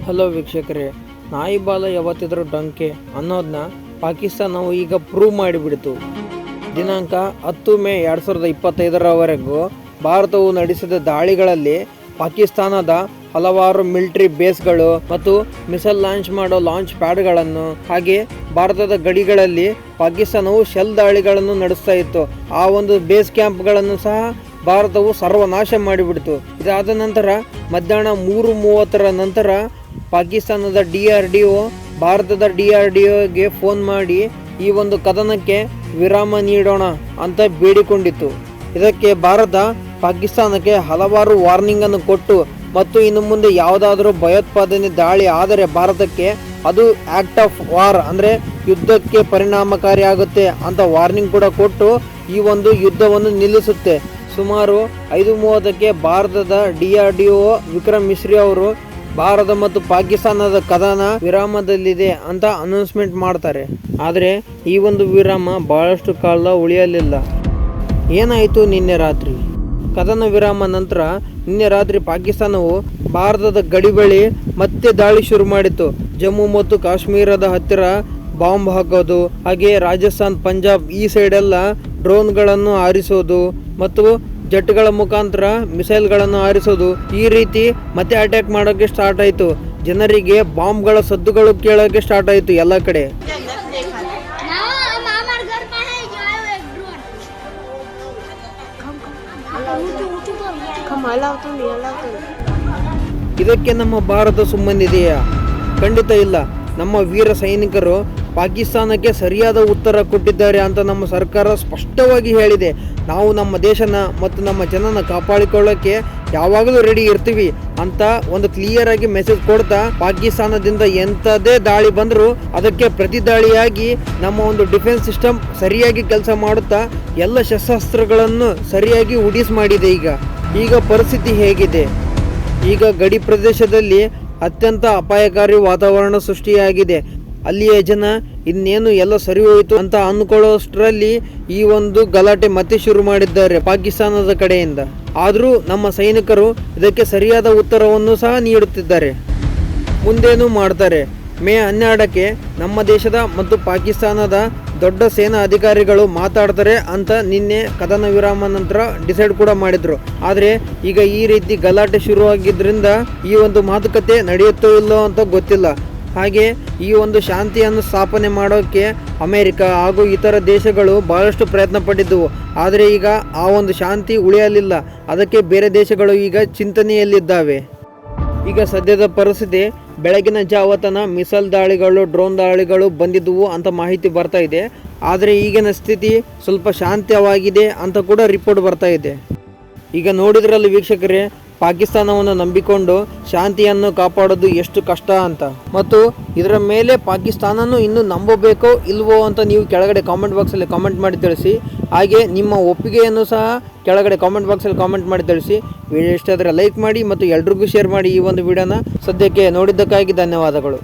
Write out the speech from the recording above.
Hello ವೀಕ್ಷಕರೇ, ನಾಯಿ ಬಾಲ ಯಾವತ್ತಿದ್ರೂ ಡೊಂಕೆ ಅನ್ನೋದನ್ನ ಪಾಕಿಸ್ತಾನವು ಈಗ ಪ್ರೂವ್ ಮಾಡಿಬಿಡ್ತು. ದಿನಾಂಕ 10 ಮೇ 2025ರವರೆಗೂ ಭಾರತವು ನಡೆಸಿದ ದಾಳಿಗಳಲ್ಲಿ ಪಾಕಿಸ್ತಾನದ ಹಲವಾರು ಮಿಲಿಟರಿ ಬೇಸ್ಗಳು ಮತ್ತು ಮಿಸೈಲ್ ಲಾಂಚ್ ಮಾಡೋ ಲಾಂಚ್ ಪ್ಯಾಡ್ಗಳನ್ನು, ಹಾಗೆ ಭಾರತದ ಗಡಿಗಳಲ್ಲಿ ಪಾಕಿಸ್ತಾನವು ಶೆಲ್ ದಾಳಿಗಳನ್ನು ನಡೆಸ್ತಾ ಇತ್ತು. ಆ ಒಂದು ಬೇಸ್ ಕ್ಯಾಂಪ್ಗಳನ್ನು ಸಹ ಭಾರತವು ಸರ್ವನಾಶ ಮಾಡಿಬಿಡ್ತು. ಇದಾದ ನಂತರ ಮಧ್ಯಾಹ್ನ 3:30 ನಂತರ ಪಾಕಿಸ್ತಾನದ DRDO ಭಾರತದ DRDOಗೆ ಫೋನ್ ಮಾಡಿ ಈ ಒಂದು ಕದನಕ್ಕೆ ವಿರಾಮ ನೀಡೋಣ ಅಂತ ಬೇಡಿಕೊಂಡಿತ್ತು. ಇದಕ್ಕೆ ಭಾರತ ಪಾಕಿಸ್ತಾನಕ್ಕೆ ಹಲವಾರು ವಾರ್ನಿಂಗ್ ಅನ್ನು ಕೊಟ್ಟು ಮತ್ತು ಇನ್ನು ಮುಂದೆ ಯಾವುದಾದ್ರೂ ಭಯೋತ್ಪಾದನೆ ದಾಳಿ ಆದರೆ ಭಾರತಕ್ಕೆ ಅದು ಆಕ್ಟ್ ಆಫ್ ವಾರ್ ಅಂದರೆ ಯುದ್ಧಕ್ಕೆ ಪರಿಣಾಮಕಾರಿಯಾಗುತ್ತೆ ಅಂತ ವಾರ್ನಿಂಗ್ ಕೂಡ ಕೊಟ್ಟು ಈ ಒಂದು ಯುದ್ಧವನ್ನು ನಿಲ್ಲಿಸುತ್ತೆ. ಸುಮಾರು 5:30ಕ್ಕೆ ಭಾರತದ DRDO ವಿಕ್ರಮ್ ಮಿಸ್ರಿ ಅವರು ಭಾರತ ಮತ್ತು ಪಾಕಿಸ್ತಾನದ ಕದನ ವಿರಾಮದಲ್ಲಿದೆ ಅಂತ ಅನೌನ್ಸ್ಮೆಂಟ್ ಮಾಡ್ತಾರೆ. ಆದರೆ ಈ ಒಂದು ವಿರಾಮ ಬಹಳಷ್ಟು ಕಾಲ ಉಳಿಯಲಿಲ್ಲ. ಏನಾಯಿತು ನಿನ್ನೆ ರಾತ್ರಿ? ಕದನ ವಿರಾಮ ನಂತರ ನಿನ್ನೆ ರಾತ್ರಿ ಪಾಕಿಸ್ತಾನವು ಭಾರತದ ಗಡಿ ಬಳಿ ಮತ್ತೆ ದಾಳಿ ಶುರು ಮಾಡಿತ್ತು. ಜಮ್ಮು ಮತ್ತು ಕಾಶ್ಮೀರದ ಹತ್ತಿರ ಬಾಂಬ್ ಹಾಕೋದು, ಹಾಗೆ ರಾಜಸ್ಥಾನ್, ಪಂಜಾಬ್ ಈ ಸೈಡೆಲ್ಲ ಡ್ರೋನ್ಗಳನ್ನು ಹಾರಿಸೋದು ಮತ್ತು ಜೆಟ್ಗಳ ಮುಖಾಂತರ ಮಿಸೈಲ್ಗಳನ್ನು ಹಾರಿಸೋದು, ಈ ರೀತಿ ಮತ್ತೆ ಅಟ್ಯಾಕ್ ಮಾಡೋಕ್ಕೆ ಸ್ಟಾರ್ಟ್ ಆಯಿತು. ಜನರಿಗೆ ಬಾಂಬ್ಗಳ ಸದ್ದುಗಳು ಕೇಳೋಕ್ಕೆ ಸ್ಟಾರ್ಟ್ ಆಯಿತು ಎಲ್ಲ ಕಡೆ. ಇದಕ್ಕೆ ನಮ್ಮ ಭಾರತ ಸುಮ್ಮನಿದೆಯಾ? ಖಂಡಿತ ಇಲ್ಲ. ನಮ್ಮ ವೀರ ಸೈನಿಕರು ಪಾಕಿಸ್ತಾನಕ್ಕೆ ಸರಿಯಾದ ಉತ್ತರ ಕೊಟ್ಟಿದ್ದಾರೆ ಅಂತ ನಮ್ಮ ಸರ್ಕಾರ ಸ್ಪಷ್ಟವಾಗಿ ಹೇಳಿದೆ. ನಾವು ನಮ್ಮ ದೇಶನ ಮತ್ತು ನಮ್ಮ ಜನನ ಕಾಪಾಡಿಕೊಳ್ಳೋಕ್ಕೆ ಯಾವಾಗಲೂ ರೆಡಿ ಇರ್ತೀವಿ ಅಂತ ಒಂದು ಕ್ಲಿಯರ್ ಆಗಿ ಮೆಸೇಜ್ ಕೊಡ್ತಾ, ಪಾಕಿಸ್ತಾನದಿಂದ ಎಂಥದೇ ದಾಳಿ ಬಂದರೂ ಅದಕ್ಕೆ ಪ್ರತಿ ದಾಳಿಯಾಗಿ ನಮ್ಮ ಒಂದು ಡಿಫೆನ್ಸ್ ಸಿಸ್ಟಮ್ ಸರಿಯಾಗಿ ಕೆಲಸ ಮಾಡುತ್ತಾ ಎಲ್ಲ ಶಸ್ತ್ರಾಸ್ತ್ರಗಳನ್ನು ಸರಿಯಾಗಿ ಉಡಿಸ್ ಮಾಡಿದೆ. ಈಗ ಪರಿಸ್ಥಿತಿ ಹೇಗಿದೆ? ಈಗ ಗಡಿ ಪ್ರದೇಶದಲ್ಲಿ ಅತ್ಯಂತ ಅಪಾಯಕಾರಿ ವಾತಾವರಣ ಸೃಷ್ಟಿಯಾಗಿದೆ. ಅಲ್ಲಿಯ ಜನ ಇನ್ನೇನು ಎಲ್ಲ ಸರಿ ಹೋಯಿತು ಅಂತ ಅಂದ್ಕೊಳ್ಳೋಷ್ಟರಲ್ಲಿ ಈ ಒಂದು ಗಲಾಟೆ ಮತ್ತೆ ಶುರು ಮಾಡಿದ್ದಾರೆ ಪಾಕಿಸ್ತಾನದ ಕಡೆಯಿಂದ. ಆದರೂ ನಮ್ಮ ಸೈನಿಕರು ಇದಕ್ಕೆ ಸರಿಯಾದ ಉತ್ತರವನ್ನು ಸಹ ನೀಡುತ್ತಿದ್ದಾರೆ. ಮುಂದೇನು ಮಾಡ್ತಾರೆ? ಮೇ 12ಕ್ಕೆ ನಮ್ಮ ದೇಶದ ಮತ್ತು ಪಾಕಿಸ್ತಾನದ ದೊಡ್ಡ ಸೇನಾ ಅಧಿಕಾರಿಗಳು ಮಾತಾಡ್ತಾರೆ ಅಂತ ನಿನ್ನೆ ಕದನ ವಿರಾಮ ನಂತರ ಡಿಸೈಡ್ ಕೂಡ ಮಾಡಿದ್ರು. ಆದರೆ ಈಗ ಈ ರೀತಿ ಗಲಾಟೆ ಶುರುವಾಗಿದ್ದರಿಂದ ಈ ಒಂದು ಮಾತುಕತೆ ನಡೆಯುತ್ತೋ ಇಲ್ಲೋ ಅಂತ ಗೊತ್ತಿಲ್ಲ. ಹಾಗೆ ಈ ಒಂದು ಶಾಂತಿಯನ್ನು ಸ್ಥಾಪನೆ ಮಾಡೋಕ್ಕೆ ಅಮೆರಿಕ ಹಾಗೂ ಇತರ ದೇಶಗಳು ಬಹಳಷ್ಟು ಪ್ರಯತ್ನ ಪಟ್ಟಿದ್ದವು. ಆದರೆ ಈಗ ಆ ಒಂದು ಶಾಂತಿ ಉಳಿಯಲಿಲ್ಲ. ಅದಕ್ಕೆ ಬೇರೆ ದೇಶಗಳು ಈಗ ಚಿಂತನೆಯಲ್ಲಿದ್ದಾವೆ. ಈಗ ಸದ್ಯದ ಪರಿಸ್ಥಿತಿ, ಬೆಳಗಿನ ಜಾವತನ ಮಿಸೈಲ್ ದಾಳಿಗಳು, ಡ್ರೋನ್ ದಾಳಿಗಳು ಬಂದಿದ್ದವು ಅಂತ ಮಾಹಿತಿ ಬರ್ತಾ ಇದೆ. ಆದರೆ ಈಗಿನ ಸ್ಥಿತಿ ಸ್ವಲ್ಪ ಶಾಂತವಾಗಿದೆ ಅಂತ ಕೂಡ ರಿಪೋರ್ಟ್ ಬರ್ತಾ ಇದೆ. ಈಗ ನೋಡಿದ್ರಲ್ಲಿ ವೀಕ್ಷಕರೇ, ಪಾಕಿಸ್ತಾನವನ್ನು ನಂಬಿಕೊಂಡು ಶಾಂತಿಯನ್ನು ಕಾಪಾಡೋದು ಎಷ್ಟು ಕಷ್ಟ ಅಂತ, ಮತ್ತು ಇದರ ಮೇಲೆ ಪಾಕಿಸ್ತಾನನೂ ಇನ್ನು ನಂಬಬೇಕೋ ಇಲ್ವೋ ಅಂತ ನೀವು ಕೆಳಗಡೆ ಕಾಮೆಂಟ್ ಬಾಕ್ಸಲ್ಲಿ ಕಾಮೆಂಟ್ ಮಾಡಿ ತಿಳಿಸಿ. ಹಾಗೆ ನಿಮ್ಮ ಒಪ್ಪಿಗೆಯನ್ನು ಸಹ ಕೆಳಗಡೆ ಕಾಮೆಂಟ್ ಬಾಕ್ಸಲ್ಲಿ ಕಾಮೆಂಟ್ ಮಾಡಿ ತಿಳಿಸಿ. ವಿಡಿಯೋ ಇಷ್ಟ ಆದರೆ ಲೈಕ್ ಮಾಡಿ ಮತ್ತು ಎಲ್ರಿಗೂ ಶೇರ್ ಮಾಡಿ ಈ ಒಂದು ವಿಡಿಯೋನ. ಸದ್ಯಕ್ಕೆ ನೋಡಿದ್ದಕ್ಕಾಗಿ ಧನ್ಯವಾದಗಳು.